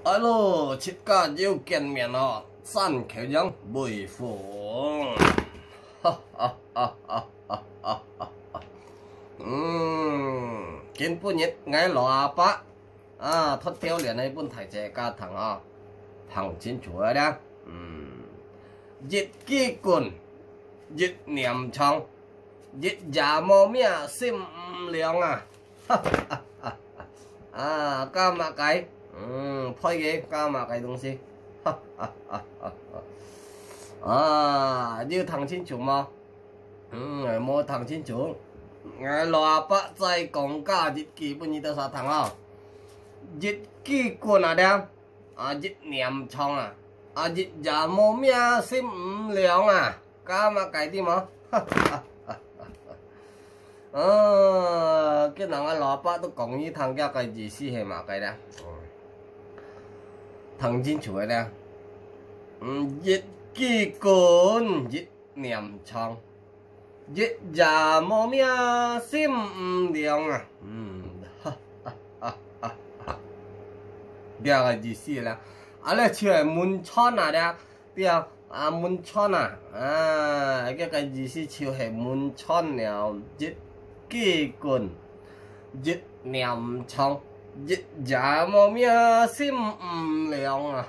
Alo, chít cả yêu kiến miệng nó săn khéo giống bùi phủ. Kiến bún nhít ngay lò bá. Thoát tiêu liền này bún thải chế ca thằng thằng chín chúa đó. Dít kỳ cùn, dít niệm trong, dít giả mô mía xìm liang ca mà cái. Phơi ghê ca mà cái东西như thằng chính chủ mà mua thằng chính chủ ngày lò bát dây công ca dịch kỳ bên như sao thằng dịch kỳ quân đem dịch niệm trong dịch giả mô mía sim liang ca mà cái gì mà cái nào lò bát tôi講như thằng cái gì xí hệ mà cái đó thằng chính chủ đây dịch kỳ côn dịch niệm trong dịch giả mô mía sim liang điều cái gì xí là lại chơi muốn chọn đấy điều muốn chọn cái gì xí chơi hệ muốn chọn nào dịch kỳ côn dịch niệm trong dịch giả mô mía sim liang